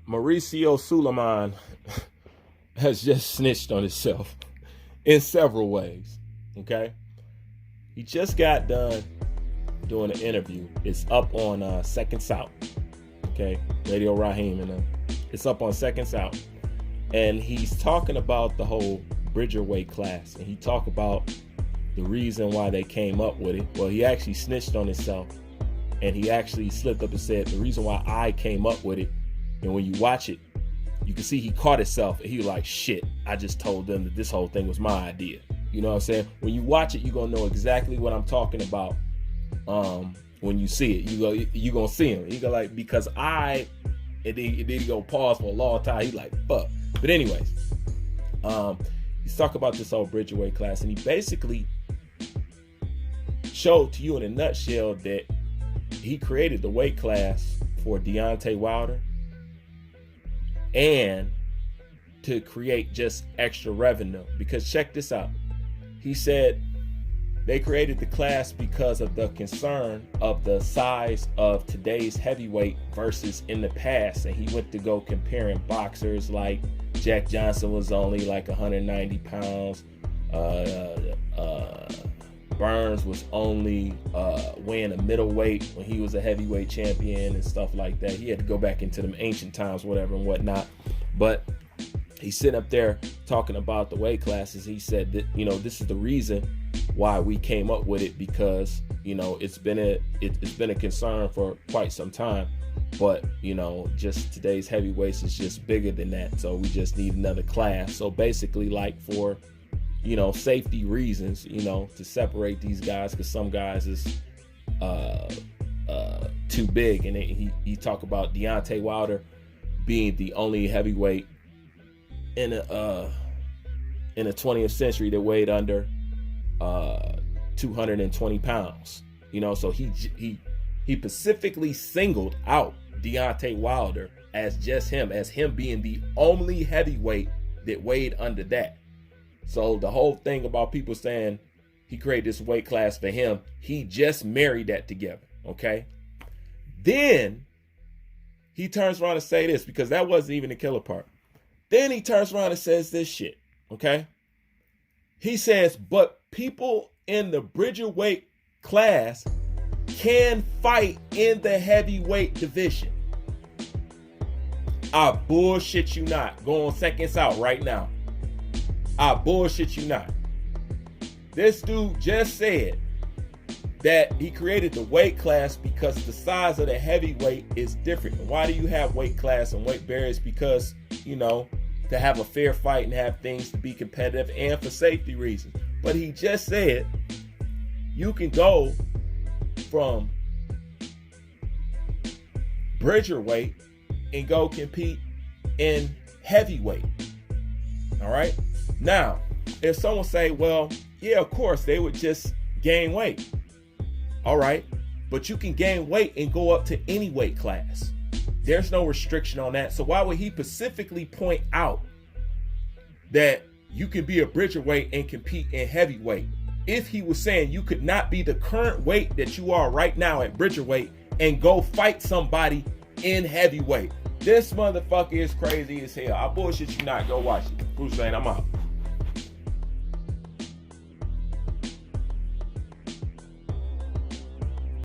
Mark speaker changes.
Speaker 1: Mauricio Sulaiman has just snitched on himself in several ways. Okay, he just got done doing an interview. It's up on Second South. Okay, Radio Raheem, and it's up on Second South, and he's talking about the whole Bridger weight class, and he talked about the reason why they came up with it. Well, he actually snitched on himself, and he actually slipped up and said the reason why I came up with it. And when you watch it, you can see he caught himself, and he was like, shit, I just told them that this whole thing was my idea. You know what I'm saying? When you watch it, you're gonna know exactly what I'm talking about. When you see it, you gonna see him. He go like, because and then he go pause for a long time. He like, fuck. But anyways, he's talking about this whole Bridger weight class, and he basically showed to you in a nutshell that he created the weight class for Deontay Wilder and to create just extra revenue. Because check this out. He said they created the class because of the concern of the size of today's heavyweight versus in the past. And he went to go comparing boxers like Jack Johnson was only like 190 pounds. Burns was only weighing a middleweight when he was a heavyweight champion and stuff like that. He had to go back into them ancient times, whatever and whatnot. But he's sitting up there talking about the weight classes. He said that, this is the reason why we came up with it, because, it's been a concern for quite some time. But, just today's heavyweights is just bigger than that. So we just need another class. So basically, like for safety reasons, to separate these guys, because some guys is too big. And he talked about Deontay Wilder being the only heavyweight in the 20th century that weighed under 220 pounds. So he specifically singled out Deontay Wilder as him being the only heavyweight that weighed under that. So the whole thing about people saying he created this weight class for him, he just married that together, okay? Then he turns around and say this, because that wasn't even the killer part. Then he turns around and says this shit, okay? He says, but people in the Bridger weight class can fight in the heavyweight division. I bullshit you not. Go on Second South right now. I bullshit you not. This dude just said that he created the weight class because the size of the heavyweight is different. Why do you have weight class and weight barriers? Because, to have a fair fight and have things to be competitive and for safety reasons. But he just said you can go from Bridger weight and go compete in heavyweight. All right. Now, if someone say, well, yeah, of course, they would just gain weight. All right. But you can gain weight and go up to any weight class. There's no restriction on that. So why would he specifically point out that you can be a Bridger weight and compete in heavyweight if he was saying you could not be the current weight that you are right now at Bridger weight and go fight somebody in heavyweight? This motherfucker is crazy as hell. I bullshit you not. Go watch it. Bruce Lane, I'm out.